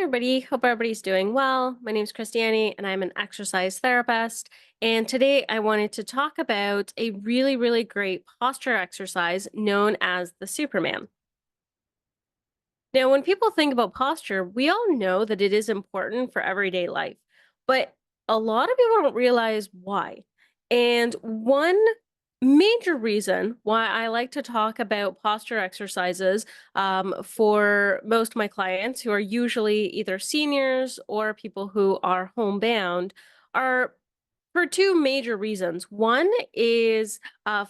Everybody, hope everybody's doing well. My name is Christiane and I'm an exercise therapist. And today I wanted to talk about a really great posture exercise known as the Superman. Now, when people think about posture, we all know that it is important for everyday life, but a lot of people don't realize why. And one major reason why I like to talk about posture exercises for most of my clients who are usually either seniors or people who are homebound are for two major reasons. One is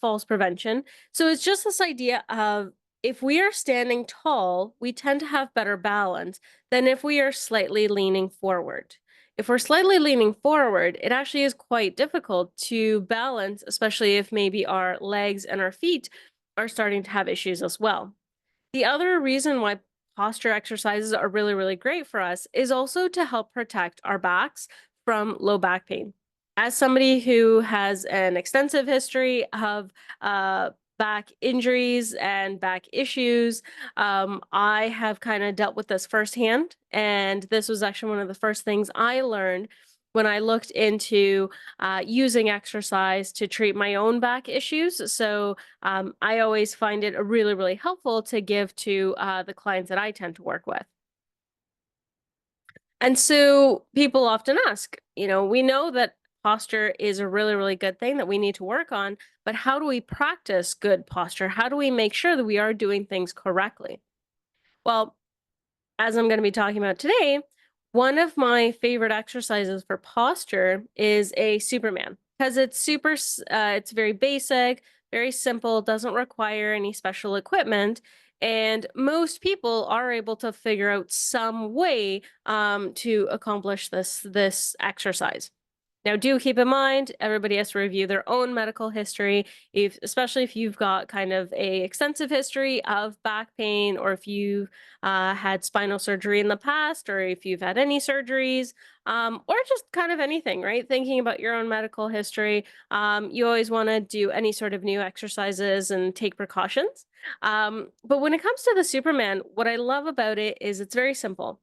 falls prevention. So it's just this idea of if we are standing tall, we tend to have better balance than if we are slightly leaning forward. If we're slightly leaning forward, it actually is quite difficult to balance, especially if maybe our legs and our feet are starting to have issues as well. The other reason why posture exercises are really great for us is also to help protect our backs from low back pain. As somebody who has an extensive history of back injuries and back issues, I have kind of dealt with this firsthand. And this was actually one of the first things I learned when I looked into using exercise to treat my own back issues. So I always find it really helpful to give to the clients that I tend to work with. And so people often ask, we know that posture is a really good thing that we need to work on, but how do we practice good posture? How do we make sure that we are doing things correctly? Well, as I'm going to be talking about today, one of my favorite exercises for posture is a Superman because it's very basic, very simple, doesn't require any special equipment. And most people are able to figure out some way to accomplish this exercise. Now, do keep in mind, everybody has to review their own medical history, especially if you've got kind of a extensive history of back pain, or if you had spinal surgery in the past, or if you've had any surgeries, or just kind of anything, right? Thinking about your own medical history, you always want to do any sort of new exercises and take precautions. But when it comes to the Superman, what I love about it is it's very simple.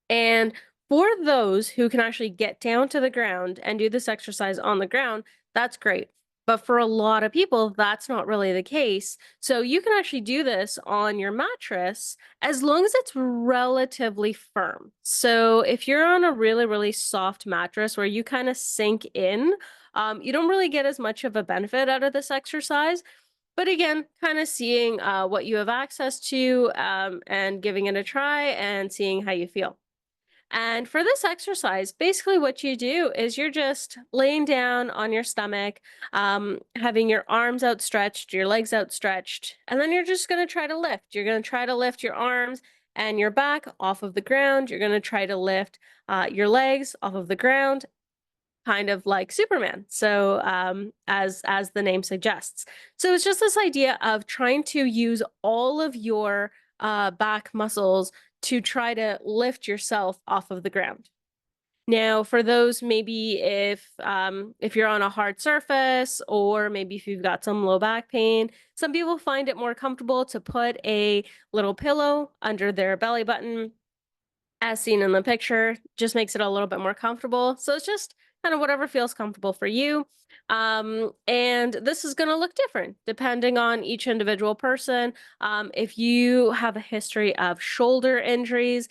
And for those who can actually get down to the ground and do this exercise on the ground, that's great. But for a lot of people, that's not really the case. So you can actually do this on your mattress as long as it's relatively firm. So if you're on a really soft mattress where you kind of sink in, you don't really get as much of a benefit out of this exercise. But again, kind of seeing what you have access to and giving it a try and seeing how you feel. And for this exercise, basically what you do is you're just laying down on your stomach, having your arms outstretched, your legs outstretched, and then you're just going to try to lift. You're going to try to lift your arms and your back off of the ground. You're going to try to lift your legs off of the ground, kind of like Superman. So as the name suggests. So it's just this idea of trying to use all of your back muscles to try to lift yourself off of the ground. Now, for those maybe if you're on a hard surface, or maybe if you've got some low back pain, some people find it more comfortable to put a little pillow under their belly button, as seen in the picture. Just makes it a little bit more comfortable. So it's just kind of whatever feels comfortable for you. And this is going to look different depending on each individual person. If you have a history of shoulder injuries,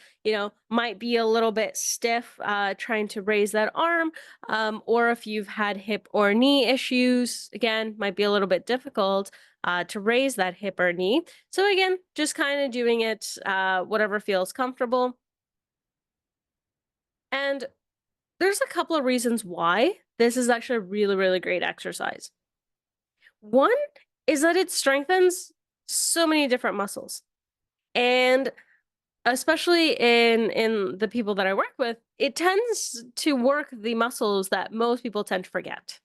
might be a little bit stiff trying to raise that arm. Or if you've had hip or knee issues, again, might be a little bit difficult to raise that hip or knee. So again, just kind of doing it whatever feels comfortable. And there's a couple of reasons why this is actually a really great exercise. One is that it strengthens so many different muscles. And especially in the people that I work with, it tends to work the muscles that most people tend to forget.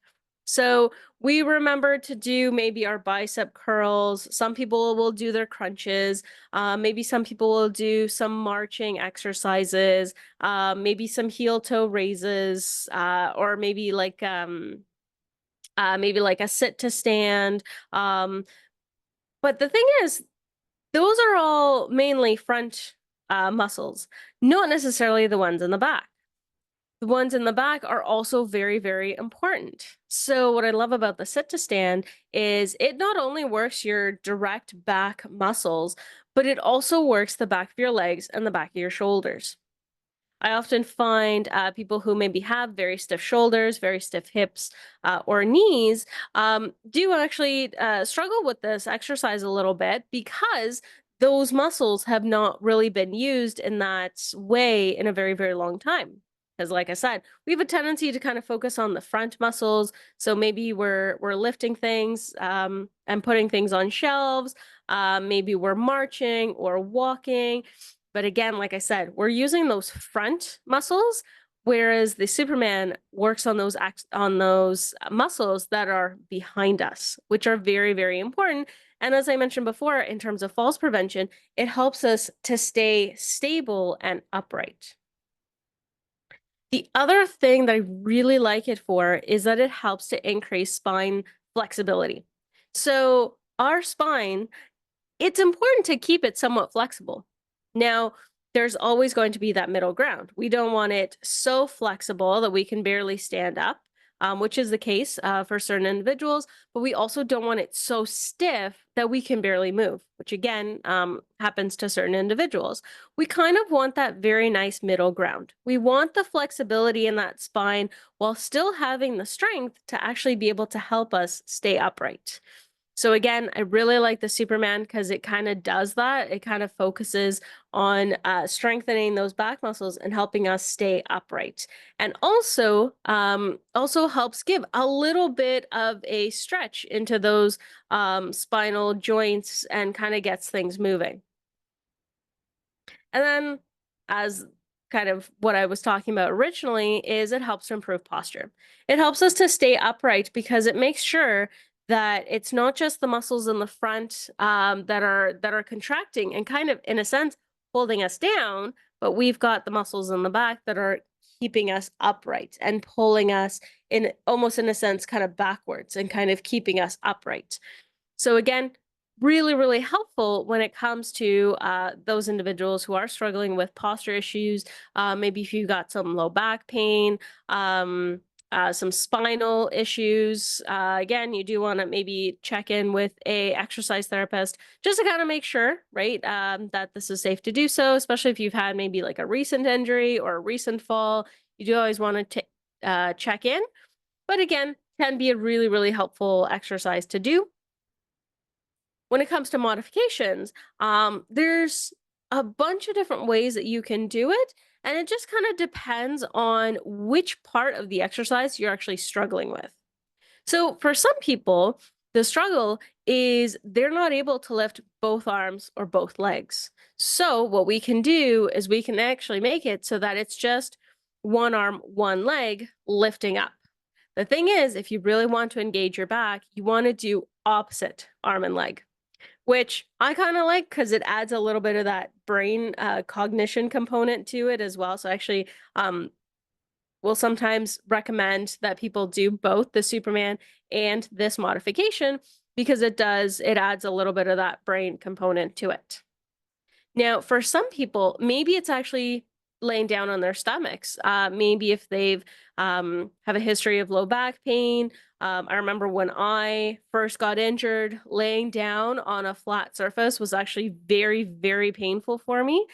So we remember to do maybe our bicep curls. Some people will do their crunches. Maybe some people will do some marching exercises. Maybe some heel toe raises, or maybe like a sit to stand. But the thing is, those are all mainly front muscles, not necessarily the ones in the back. The ones in the back are also very, very important. So, what I love about the sit to stand is it not only works your direct back muscles, but it also works the back of your legs and the back of your shoulders. I often find people who maybe have very stiff shoulders, very stiff hips, or knees do actually struggle with this exercise a little bit because those muscles have not really been used in that way in a very, very long time. Because, like I said, we have a tendency to kind of focus on the front muscles. So maybe we're lifting things and putting things on shelves. Maybe we're marching or walking, but again, like I said, we're using those front muscles, whereas the Superman works on those muscles that are behind us, which are very, very important. And as I mentioned before, in terms of falls prevention, it helps us to stay stable and upright. The other thing that I really like it for is that it helps to increase spine flexibility. So our spine, it's important to keep it somewhat flexible. Now, there's always going to be that middle ground. We don't want it so flexible that we can barely stand up, which is the case for certain individuals, but we also don't want it so stiff that we can barely move, which again happens to certain individuals. We kind of want that very nice middle ground. We want the flexibility in that spine while still having the strength to actually be able to help us stay upright. So again, I really like the Superman because it kind of does that. It kind of focuses on strengthening those back muscles and helping us stay upright, and also helps give a little bit of a stretch into those spinal joints and kind of gets things moving. And then, as kind of what I was talking about originally, is it helps to improve posture. It helps us to stay upright because it makes sure that it's not just the muscles in the front that are contracting and kind of, in a sense, holding us down, but we've got the muscles in the back that are keeping us upright and pulling us in, almost in a sense, kind of backwards and kind of keeping us upright. So again, really, really helpful when it comes to those individuals who are struggling with posture issues. Maybe if you got some low back pain, some spinal issues. Again, you do want to maybe check in with a exercise therapist just to kind of make sure, right, that this is safe to do so. Especially if you've had maybe like a recent injury or a recent fall, you do always want to check in. But again, can be a really, really helpful exercise to do. When it comes to modifications, there's a bunch of different ways that you can do it. And it just kind of depends on which part of the exercise you're actually struggling with. So for some people, the struggle is they're not able to lift both arms or both legs. So what we can do is we can actually make it so that it's just one arm, one leg lifting up. The thing is, if you really want to engage your back, you want to do opposite arm and leg, which I kind of like because it adds a little bit of that brain cognition component to it as well. So actually, we'll sometimes recommend that people do both the Superman and this modification because it adds a little bit of that brain component to it. Now, for some people, maybe it's actually laying down on their stomachs. Maybe if they've have a history of low back pain. I remember when I first got injured, laying down on a flat surface was actually very, very painful for me.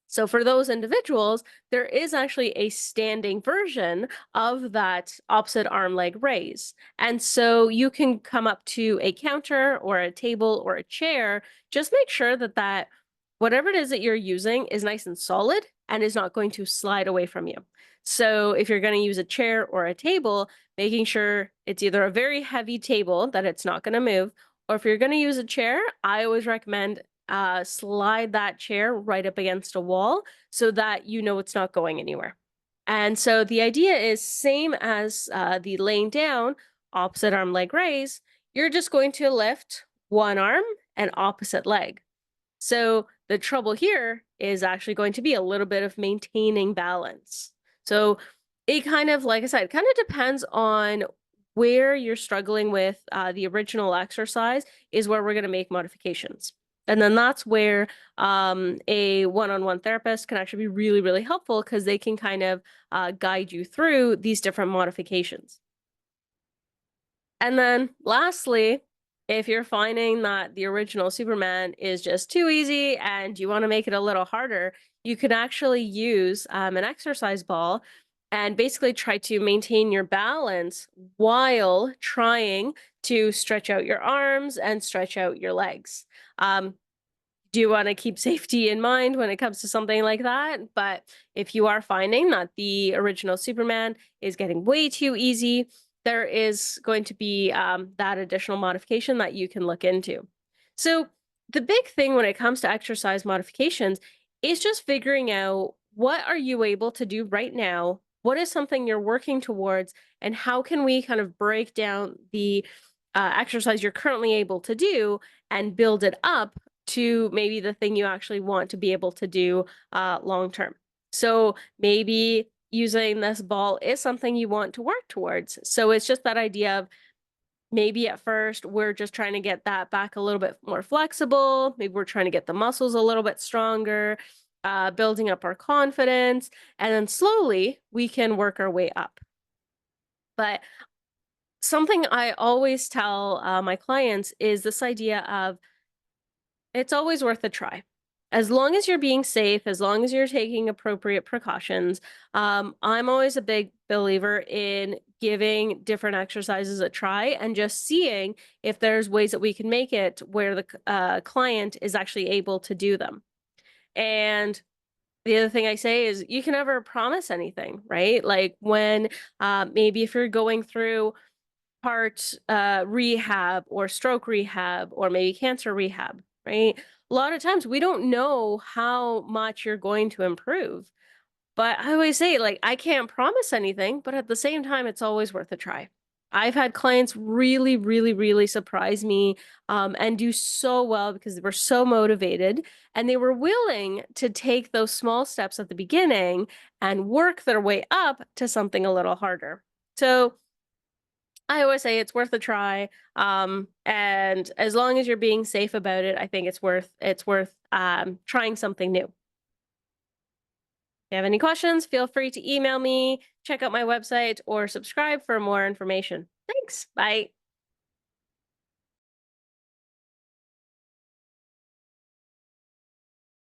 So for those individuals, there is actually a standing version of that opposite arm leg raise. And so you can come up to a counter or a table or a chair, just make sure that whatever it is that you're using is nice and solid and is not going to slide away from you. So if you're going to use a chair or a table, making sure it's either a very heavy table that it's not going to move, or if you're going to use a chair, I always recommend slide that chair right up against a wall so that you know it's not going anywhere. And so the idea is same as the laying down, opposite arm leg raise. You're just going to lift one arm and opposite leg. So the trouble here is actually going to be a little bit of maintaining balance. So it kind of, like I said, kind of depends on where you're struggling with the original exercise is where we're going to make modifications. And then that's where a one-on-one therapist can actually be really, really helpful because they can kind of guide you through these different modifications. And then lastly, if you're finding that the original Superman is just too easy and you want to make it a little harder, you can actually use an exercise ball and basically try to maintain your balance while trying to stretch out your arms and stretch out your legs. Um, do you want to keep safety in mind when it comes to something like that? But if you are finding that the original Superman is getting way too easy, there is going to be that additional modification that you can look into. So, the big thing when it comes to exercise modifications is just figuring out what are you able to do right now? What is something you're working towards? And how can we kind of break down the exercise you're currently able to do and build it up to maybe the thing you actually want to be able to do long term. So maybe using this ball is something you want to work towards. So it's just that idea of maybe at first we're just trying to get that back a little bit more flexible. Maybe we're trying to get the muscles a little bit stronger, building up our confidence, and then slowly we can work our way up. But something I always tell my clients is this idea of it's always worth a try. As long as you're being safe, as long as you're taking appropriate precautions, I'm always a big believer in giving different exercises a try and just seeing if there's ways that we can make it where the client is actually able to do them. And the other thing I say is you can never promise anything, right? Like when maybe if you're going through heart rehab or stroke rehab or maybe cancer rehab, right? A lot of times we don't know how much you're going to improve. But I always say, like, I can't promise anything, but at the same time, it's always worth a try. I've had clients really, really, really surprise me and do so well because they were so motivated and they were willing to take those small steps at the beginning and work their way up to something a little harder. So, I always say it's worth a try, and as long as you're being safe about it, I think it's worth trying something new. If you have any questions, feel free to email me, check out my website, or subscribe for more information. Thanks. Bye.